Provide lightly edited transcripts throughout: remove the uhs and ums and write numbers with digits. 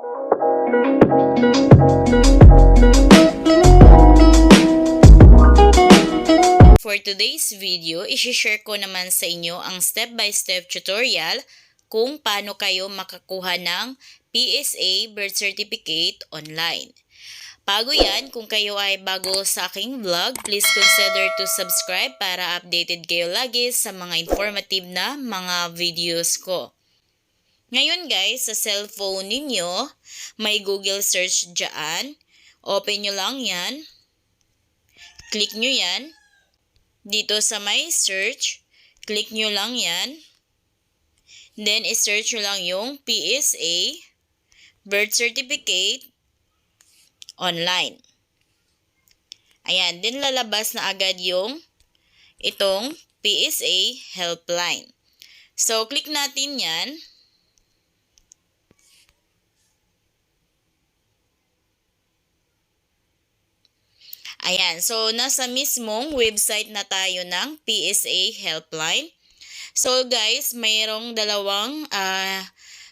For today's video, isi-share ko naman sa inyo ang step-by-step tutorial kung paano kayo makakuha ng PSA birth certificate online. Bago yan, kung kayo ay bago sa aking vlog, please consider to subscribe para updated kayo lagi sa mga informative na mga videos ko. Ngayon guys, sa cellphone ninyo, may Google search dyan. Open nyo lang yan. Click nyo yan. Dito sa may search, click nyo lang yan. Then, i-search nyo lang yung PSA birth certificate online. Ayan, then lalabas na agad yung itong PSA helpline. So, click natin yan. Ayan, so nasa mismong website na tayo ng PSA helpline. So guys, mayroong dalawang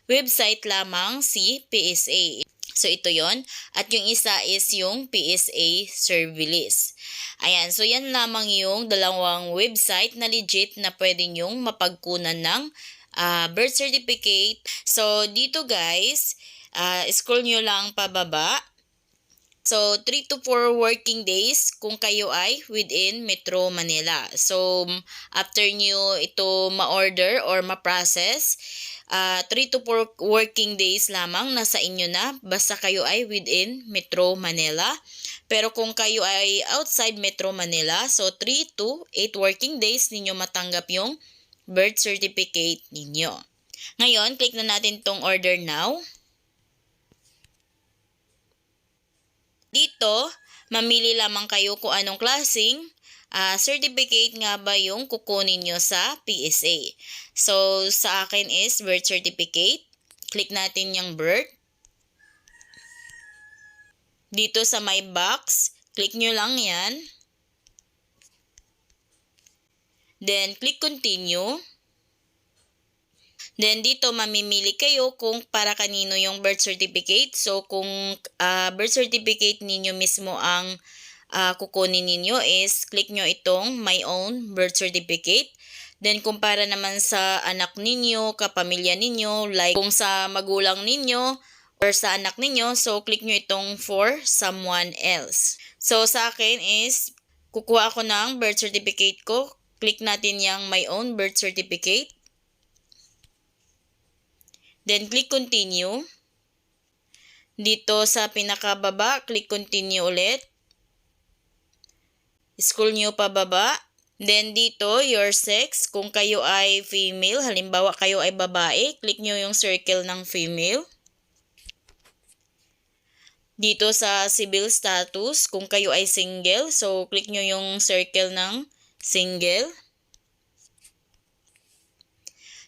website lamang si PSA. So ito yon, at yung isa is yung PSA Service. Ayan, so yan lamang yung dalawang website na legit na pwede nyong mapagkunan ng birth certificate. So dito guys, scroll nyo lang pababa. So, 3 to 4 working days kung kayo ay within Metro Manila. So, after nyo ito ma-order or ma-process, 3 to 4 working days lamang nasa inyo na basta kayo ay within Metro Manila. Pero kung kayo ay outside Metro Manila, so 3 to 8 working days ninyo matanggap yung birth certificate ninyo. Ngayon, click na natin tong order now. Dito, mamili lamang kayo kung anong klaseng certificate nga ba yung kukunin nyo sa PSA. So, sa akin is birth certificate. Click natin yung birth. Dito sa my box, click nyo lang yan. Then, click continue. Then, dito mamimili kayo kung para kanino yung birth certificate. So, kung birth certificate ninyo mismo ang kukunin ninyo is click nyo itong my own birth certificate. Then, kung para naman sa anak ninyo, kapamilya ninyo, like kung sa magulang ninyo or sa anak ninyo, so click nyo itong for someone else. So, sa akin is kukuha ako ng birth certificate ko. Click natin yung my own birth certificate. Then, click continue. Dito sa pinakababa, click continue ulit. Scroll nyo pababa. Then, dito, your sex. Kung kayo ay female, halimbawa kayo ay babae, click nyo yung circle ng female. Dito sa civil status, kung kayo ay single, so click nyo yung circle ng single.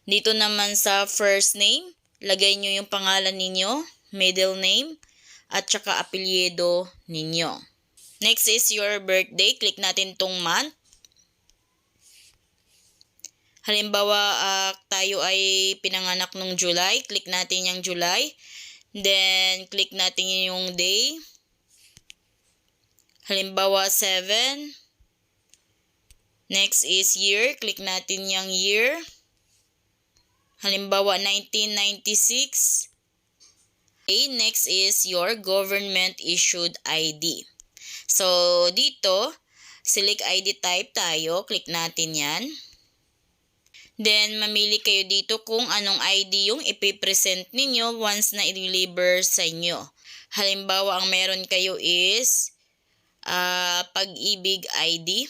Dito naman sa first name, lagay nyo yung pangalan ninyo, middle name, at saka apelyido ninyo. Next is your birthday. Click natin tong month. Halimbawa, tayo ay pinanganak nung July. Click natin yung July. Then, click natin yung day. Halimbawa, 7. Next is year. Click natin yung year. Halimbawa, 1996. Okay, next is your government-issued ID. So, dito, select ID type tayo. Click natin yan. Then, mamili kayo dito kung anong ID yung ipipresent ninyo once na i-deliver sa inyo. Halimbawa, ang meron kayo is Pag-ibig ID.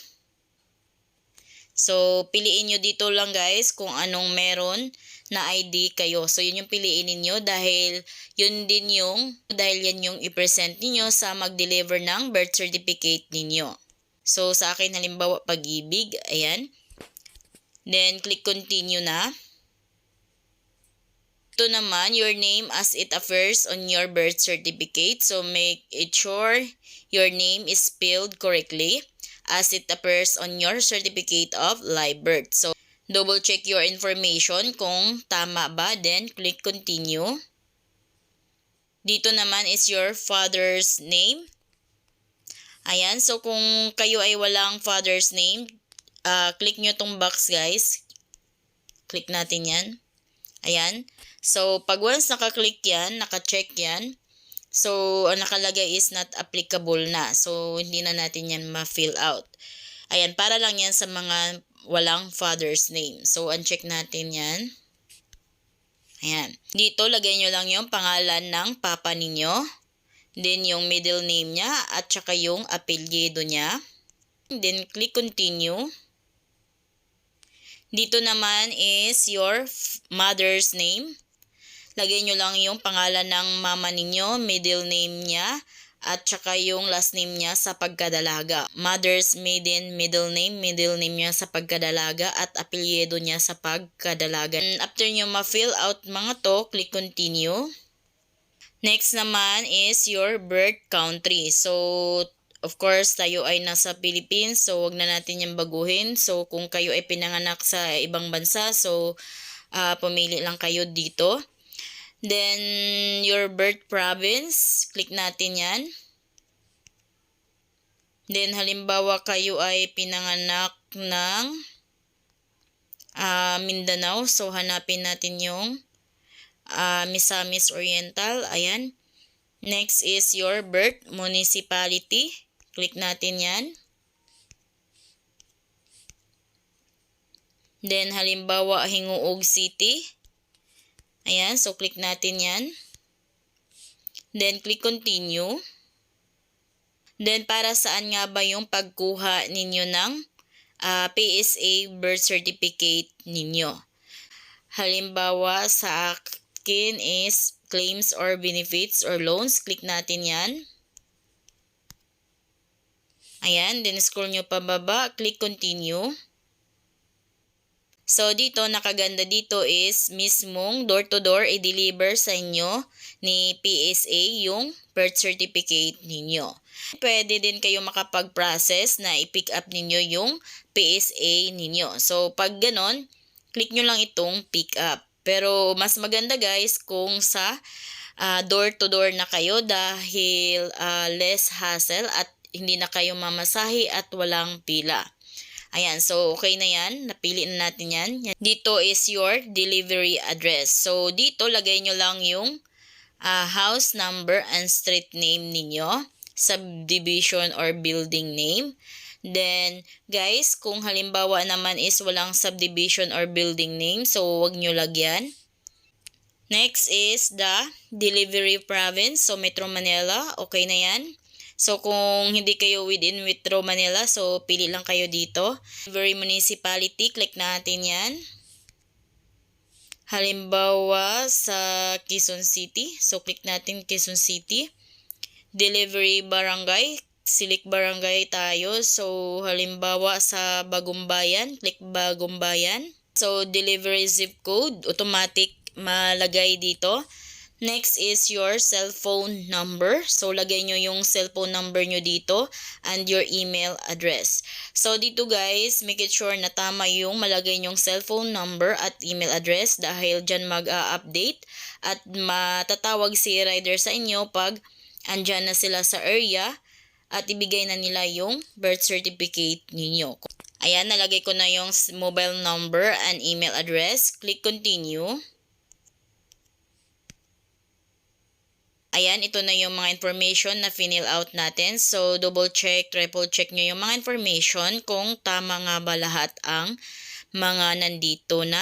So, piliin nyo dito lang guys kung anong meron na ID kayo. So, yun yung piliin ninyo dahil yan yung i-present ninyo sa mag-deliver ng birth certificate ninyo. So, sa akin halimbawa Pag-ibig, ayan. Then, click continue na. Ito naman, your name as it appears on your birth certificate. So, make it sure your name is spelled correctly as it appears on your certificate of live birth. So, double check your information kung tama ba, then click continue. Dito naman is your father's name. Ayan, so kung kayo ay walang father's name, click nyo tong box guys. Click natin yan. Ayan. So, pag once naka-click yan, naka-check yan, so, ang nakalagay is not applicable na. So, hindi na natin yan ma-fill out. Ayan, para lang yan sa mga walang father's name. So, uncheck natin yan. Ayan. Dito, lagay nyo lang yung pangalan ng papa ninyo. Then, yung middle name niya at saka yung apelyido niya. Then, click continue. Dito naman is your mother's name. Lagay nyo lang yung pangalan ng mama ninyo, middle name niya, at saka yung last name niya sa pagkadalaga. Mother's maiden middle name niya sa pagkadalaga, at apelyido niya sa pagkadalaga. And after nyo ma-fill out mga to, click continue. Next naman is your birth country. So, of course, tayo ay nasa Philippines, so wag na natin yung baguhin. So, kung kayo ay pinanganak sa ibang bansa, so pumili lang kayo dito. Then, your birth province, click natin yan. Then, halimbawa kayo ay pinanganak ng Mindanao, so hanapin natin yung Misamis Oriental. Ayan. Next is your birth municipality. Click natin yan. Then, halimbawa, Hinguog City. Ayan. So, click natin yan. Then, click continue. Then, para saan nga ba yung pagkuha ninyo ng PSA birth certificate ninyo? Halimbawa, sa akin is claims or benefits or loans. Click natin yan. Ayan, then scroll nyo pababa, click continue. So, dito, nakaganda dito is mismong door-to-door i-deliver sa inyo ni PSA yung birth certificate ninyo. Pwede din kayo makapag-process na i-pick up ninyo yung PSA ninyo. So, pag ganon, click nyo lang itong pick up. Pero, mas maganda guys kung sa door-to-door na kayo dahil less hassle at hindi na kayo mamasahe at walang pila. Ayan, so okay na yan. Napili na natin yan. Dito is your delivery address. So, dito lagay nyo lang yung house number and street name ninyo, subdivision or building name. Then, guys, kung halimbawa naman is walang subdivision or building name, so wag nyo lagyan. Next is the delivery province. So, Metro Manila. Okay na yan. So, kung hindi kayo within Metro Manila, so pili lang kayo dito. Delivery municipality, click natin yan. Halimbawa sa Quezon City, so click natin Quezon City. Delivery barangay, select barangay tayo. So, halimbawa sa Bagumbayan, click Bagumbayan. So, delivery zip code, automatic malagay dito. Next is your cellphone number. So, lagay nyo yung cellphone number nyo dito and your email address. So, dito guys, make it sure na tama yung malagay nyong cellphone number at email address dahil dyan mag-update at matatawag si rider sa inyo pag andyan na sila sa area at ibigay na nila yung birth certificate ninyo. Ayan, nalagay ko na yung mobile number and email address. Click continue. Ayan, ito na yung mga information na fill out natin. So, double check, triple check nyo yung mga information kung tama nga ba lahat ang mga nandito na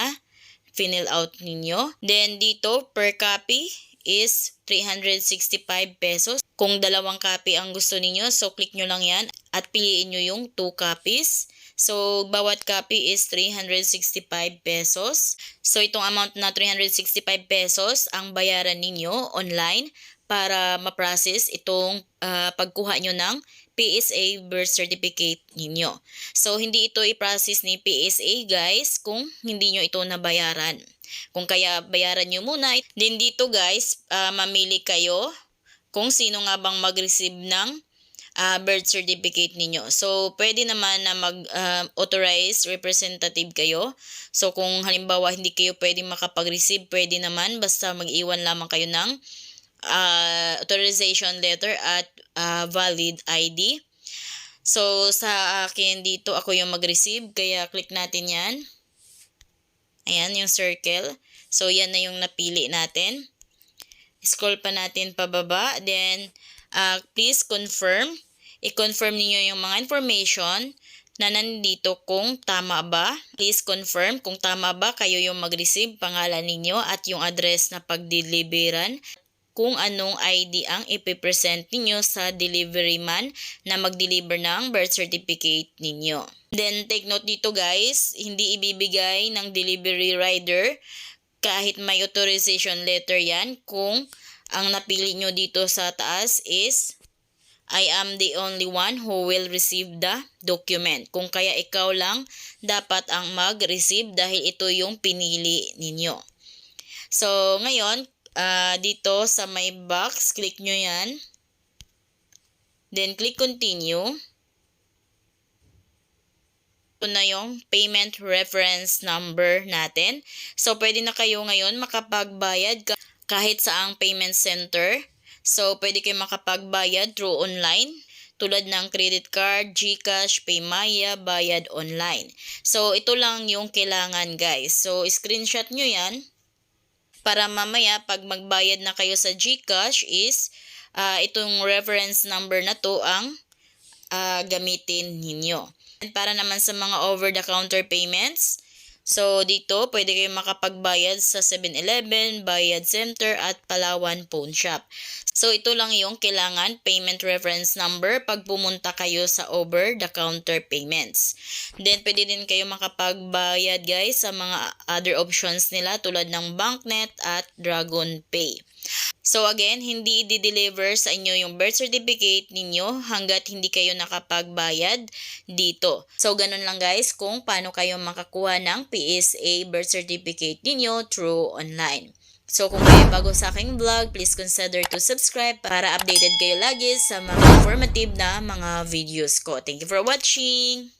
fill out ninyo. Then, dito, per copy is 365 pesos. Kung dalawang copy ang gusto ninyo, so click nyo lang yan at piliin nyo yung 2 copies. So, bawat copy is 365 pesos. So, itong amount na 365 pesos ang bayaran ninyo online para ma-process itong pagkuha nyo ng PSA birth certificate ninyo. So, hindi ito i-process ni PSA guys kung hindi nyo ito nabayaran. Kung kaya bayaran nyo muna. Then dito guys, mamili kayo kung sino nga bang mag-receive ng birth certificate ninyo. So, pwede naman na mag-authorized representative kayo. So, kung halimbawa hindi kayo pwede makapag-receive, pwede naman basta mag-iwan lamang kayo ng authorization letter at valid ID. So, sa akin dito, ako yung mag-receive. Kaya, click natin yan. Ayan, yung circle. So, yan na yung napili natin. Scroll pa natin pababa. Then, please confirm. I-confirm niyo yung mga information na nandito kung tama ba. Please confirm kung tama ba kayo yung mag-receive, pangalan ninyo at yung address na pag-deliveran. Kung anong ID ang ipipresent ninyo sa delivery man na mag-deliver ng birth certificate ninyo. Then, take note dito guys, hindi ibibigay ng delivery rider kahit may authorization letter yan kung ang napili nyo dito sa taas is I am the only one who will receive the document. Kung kaya ikaw lang dapat ang mag-receive dahil ito yung pinili ninyo. So, ngayon, dito sa may box, click nyo yan. Then, click continue. Ito na yung payment reference number natin. So, pwede na kayo ngayon makapagbayad kahit saang payment center. So, pwede kayo makapagbayad through online tulad ng credit card, GCash, Paymaya, bayad online. So, ito lang yung kailangan guys. So, screenshot nyo yan para mamaya pag magbayad na kayo sa GCash is itong reference number na to ang gamitin ninyo. And para naman sa mga over-the-counter payments, so dito pwede kayo makapagbayad sa 7-Eleven, Bayad Center at Palawan Pawn Shop. So ito lang yung kailangan payment reference number pag pumunta kayo sa over-the-counter payments. Then pwede din kayo makapagbayad guys sa mga other options nila tulad ng Banknet at Dragon Pay. So again, hindi i-deliver sa inyo yung birth certificate ninyo hanggat hindi kayo nakapagbayad dito. So ganun lang guys kung paano kayo makakuha ng PSA birth certificate ninyo through online. So kung kayo bago sa aking vlog, please consider to subscribe para updated kayo lagi sa mga informative na mga videos ko. Thank you for watching!